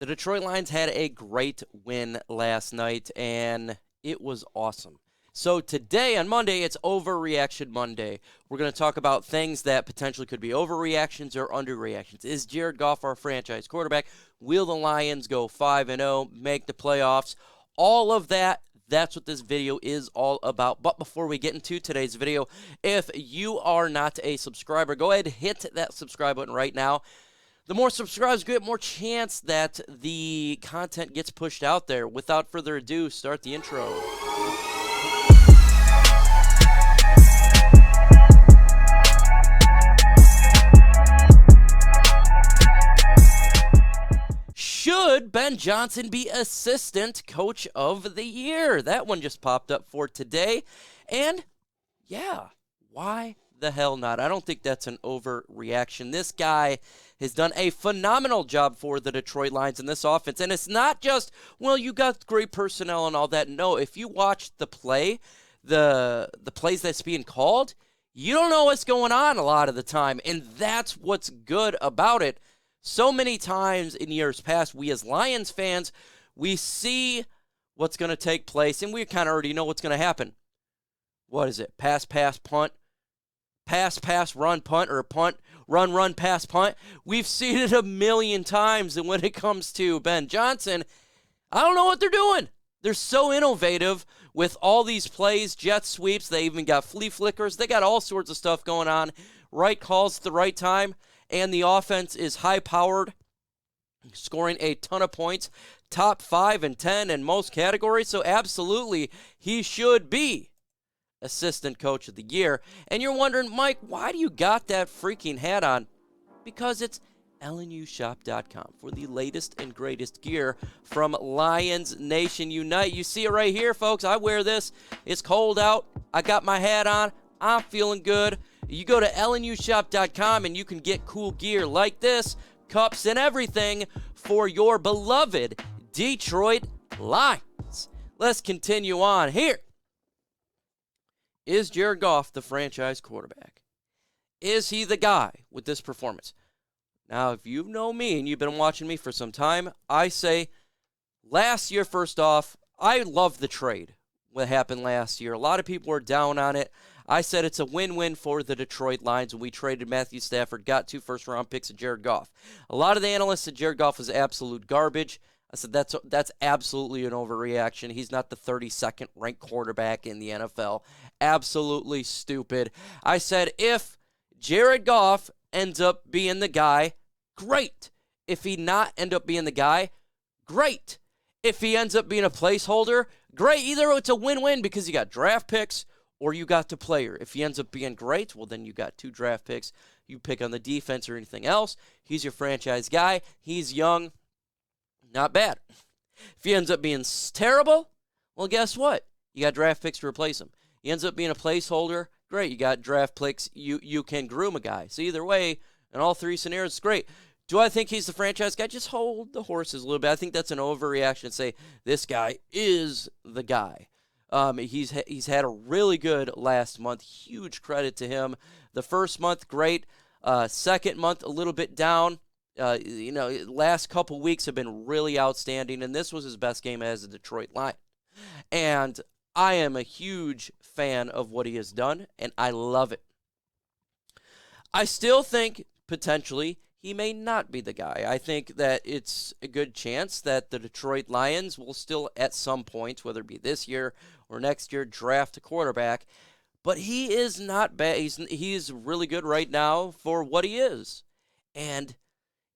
The Detroit Lions had a great win last night, and it was awesome. So today, on Monday, it's Overreaction Monday. We're going to talk about things that potentially could be overreactions or underreactions. Is Jared Goff our franchise quarterback? Will the Lions go 5-0, make the playoffs? All of that, that's what this video is all about. But before we get into today's video, if you are not a subscriber, go ahead and hit that subscribe button right now. The more subscribers get, more chance that the content gets pushed out there. Without further ado, start the intro. Should Ben Johnson be assistant coach of the year? That one just popped up for today. And yeah, why the hell not? I don't think that's an overreaction. This guy has done a phenomenal job for the Detroit Lions in this offense. And it's not just, well, you got great personnel and all that. No, if you watch the play, the plays that's being called, you don't know what's going on a lot of the time. And that's what's good about it. So many times in years past, we as Lions fans, we see what's going to take place, and we kind of already know what's going to happen. What is it? Pass, punt. Pass, run, punt, or punt, run, pass, punt. We've seen it a million times, and when it comes to Ben Johnson, I don't know what they're doing. They're so innovative with all these plays, jet sweeps. They even got flea flickers. They got all sorts of stuff going on. Right calls at the right time, and the offense is high-powered, scoring a ton of points, top 5 and 10 in most categories. So absolutely, he should be assistant coach of the year. And you're wondering, Mike, why do you got that freaking hat on? Because it's LNUshop.com for the latest and greatest gear from Lions Nation Unite. You see it right here, folks. I wear this. It's cold out. I got my hat on. I'm feeling good. You go to LNUshop.com and you can get cool gear like this, cups and everything for your beloved Detroit Lions. Let's continue on here. Is Jared Goff the franchise quarterback? Is he the guy with this performance? Now, if you know me and you've been watching me for some time, I say last year, first off, I love the trade, what happened last year. A lot of people were down on it. I said it's a win-win for the Detroit Lions when we traded Matthew Stafford, got 2 first-round picks of Jared Goff. A lot of the analysts said Jared Goff was absolute garbage. I said that's absolutely an overreaction. He's not the 32nd ranked quarterback in the NFL. Absolutely stupid. I said if Jared Goff ends up being the guy, great. If he not end up being the guy, great. If he ends up being a placeholder, great. Either it's a win-win because you got draft picks or you got the player. If he ends up being great, well, then you got 2 draft picks. You pick on the defense or anything else. He's your franchise guy. He's young. Not bad. If he ends up being terrible, well, guess what? You got draft picks to replace him. He ends up being a placeholder, great. You got draft picks. You can groom a guy. So either way, in all 3 scenarios, it's great. Do I think he's the franchise guy? Just hold the horses a little bit. I think that's an overreaction to say this guy is the guy. He's had a really good last month. Huge credit to him. The first month, great. Second month, a little bit down. Last couple weeks have been really outstanding, and this was his best game as a Detroit Lion. And I am a huge fan of what he has done, and I love it. I still think, potentially, he may not be the guy. I think that it's a good chance that the Detroit Lions will still, at some point, whether it be this year or next year, draft a quarterback. But he is not bad. He's really good right now for what he is. And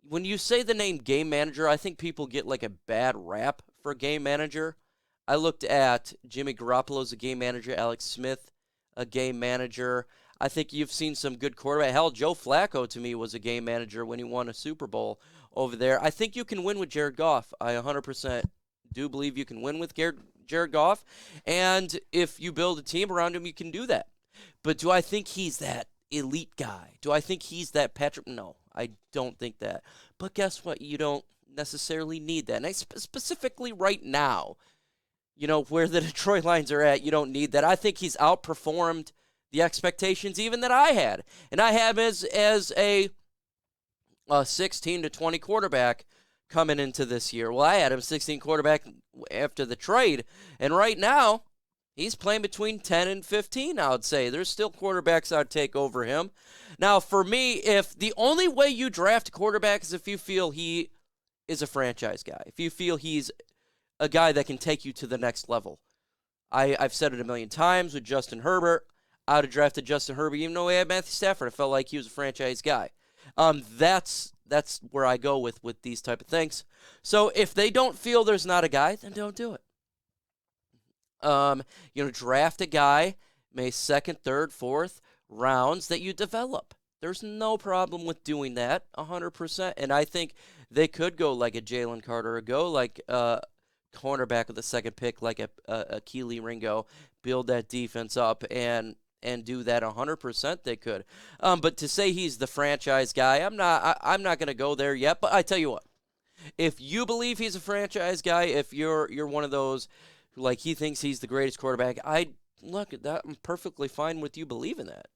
when you say the name game manager, I think people get like a bad rap for game manager. I looked at Jimmy Garoppolo's a game manager, Alex Smith, a game manager. I think you've seen some good quarterback. Hell, Joe Flacco, to me, was a game manager when he won a Super Bowl over there. I think you can win with Jared Goff. I 100% do believe you can win with Jared Goff. And if you build a team around him, you can do that. But do I think he's that elite guy? Do I think he's that Patrick? No, I don't think that. But guess what? You don't necessarily need that. And specifically right now, where the Detroit Lions are at, you don't need that. I think he's outperformed the expectations even that I had. And I have as a 16 to 20 quarterback coming into this year. Well, I had him 16 quarterback after the trade, and right now he's playing between 10 and 15, I would say. There's still quarterbacks I'd take over him. Now, for me, if the only way you draft a quarterback is if you feel he is a franchise guy, if you feel he's a guy that can take you to the next level. I've said it a million times with Justin Herbert. I would have drafted Justin Herbert even though we had Matthew Stafford. I felt like he was a franchise guy. That's where I go with these type of things. So if they don't feel there's not a guy, then don't do it. Draft a guy, May 2nd, 3rd, 4th rounds that you develop. There's no problem with doing that, 100%. And I think they could go like a Jalen Carter, or go like a cornerback with the second pick, like a Keely Ringo, build that defense up and do that 100%. They could. But to say he's the franchise guy, I'm not going to go there yet. But I tell you what, if you believe he's a franchise guy, if you're one of those who like he thinks he's the greatest quarterback, look at that. I'm perfectly fine with you believing that.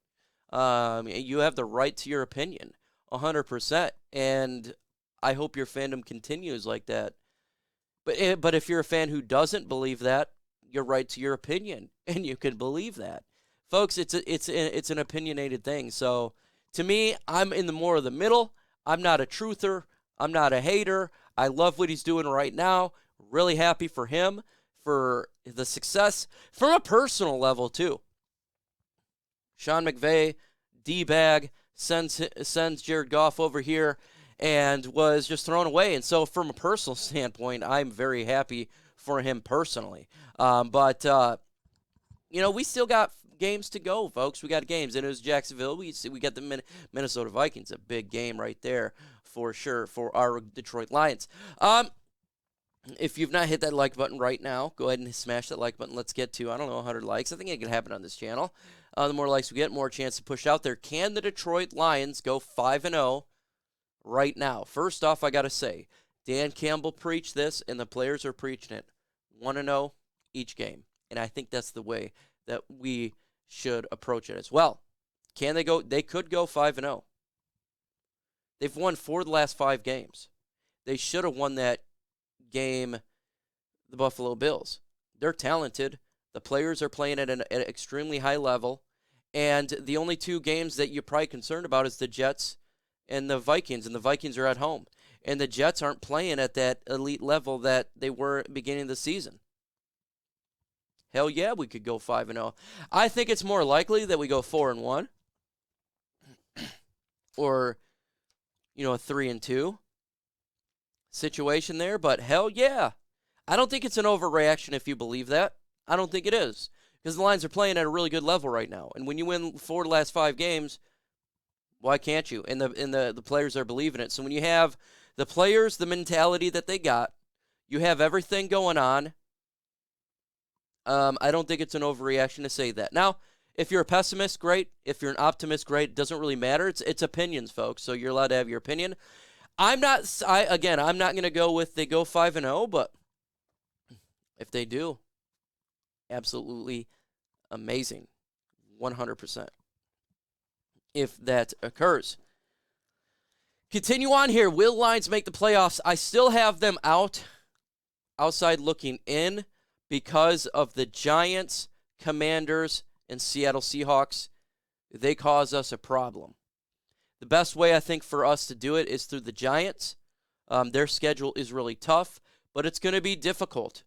You have the right to your opinion, 100%, and I hope your fandom continues like that. But if you're a fan who doesn't believe that, you're right to your opinion, and you can believe that, folks. It's an opinionated thing. So to me, I'm in the more of the middle. I'm not a truther. I'm not a hater. I love what he's doing right now. Really happy for him, for the success from a personal level too. Sean McVay, D-bag, sends Jared Goff over here and was just thrown away. And so from a personal standpoint, I'm very happy for him personally. But we still got games to go, folks. We got games. And it was Jacksonville. We got the Minnesota Vikings, a big game right there for sure for our Detroit Lions. If you've not hit that like button right now, go ahead and smash that like button. Let's get to, 100 likes. I think it can happen on this channel. The more likes we get, more chance to push out there. Can the Detroit Lions go 5-0 right now? First off, I got to say, Dan Campbell preached this, and the players are preaching it. 1-0 each game. And I think that's the way that we should approach it as well. Can they go? They could go 5-0. They've won 4 of the last 5 games. They should have won that game, the Buffalo Bills. They're talented. The players are playing at an extremely high level. And the only 2 games that you're probably concerned about is the Jets and the Vikings. And the Vikings are at home. And the Jets aren't playing at that elite level that they were at the beginning of the season. Hell yeah, we could go 5-0. I think it's more likely that we go 4-1. Or, a 3-2 situation there. But hell yeah. I don't think it's an overreaction if you believe that. I don't think it is. Because the Lions are playing at a really good level right now. And when you win 4 of the last 5 games, why can't you? And the players are believing it. So when you have the players, the mentality that they got, you have everything going on. I don't think it's an overreaction to say that. Now, if you're a pessimist, great. If you're an optimist, great. It doesn't really matter. It's opinions, folks. So you're allowed to have your opinion. I'm not going to go with they go 5-0, but if they do, absolutely amazing. 100%. If that occurs. Continue on here. Will Lions make the playoffs? I still have them outside looking in because of the Giants, Commanders, and Seattle Seahawks. They cause us a problem. The best way, I think, for us to do it is through the Giants. Their schedule is really tough, but it's going to be difficult.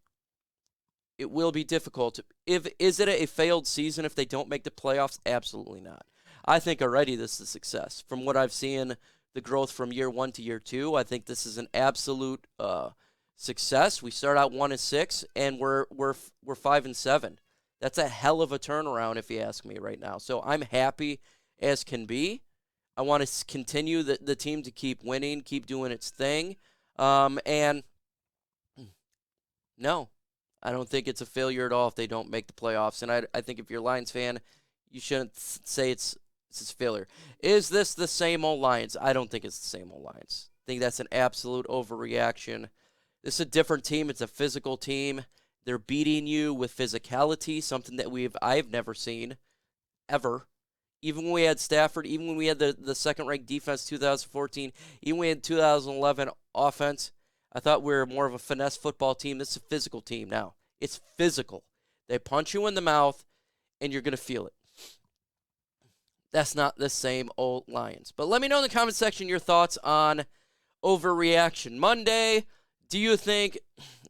It will be difficult. Is it a failed season if they don't make the playoffs? Absolutely not. I think already this is a success. From what I've seen, the growth from year 1 to year 2, I think this is an absolute success. We start out 1-6, and we're 5-7. That's a hell of a turnaround, if you ask me right now. So I'm happy as can be. I want to continue the team to keep winning, keep doing its thing. And no, I don't think it's a failure at all if they don't make the playoffs. And I think if you're a Lions fan, you shouldn't say it's a failure. Is this the same old Lions? I don't think it's the same old Lions. I think that's an absolute overreaction. This is a different team. It's a physical team. They're beating you with physicality, something that I've never seen, ever. Even when we had Stafford, even when we had the second-ranked defense 2014, even when we had 2011 offense, I thought we were more of a finesse football team. This is a physical team now. It's physical. They punch you in the mouth, and you're going to feel it. That's not the same old Lions. But let me know in the comment section your thoughts on Overreaction Monday. Do you think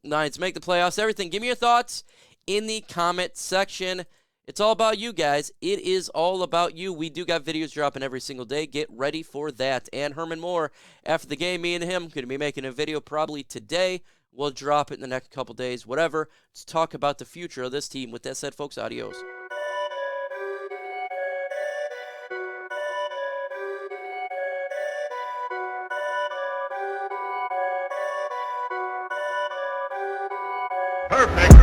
Lions make the playoffs? Everything. Give me your thoughts in the comment section. It's all about you guys. It is all about you. We do got videos dropping every single day. Get ready for that. And Herman Moore, after the game, me and him going to be making a video probably today. We'll drop it in the next couple days, whatever. Let's talk about the future of this team. With that said, folks, adios. Perfect.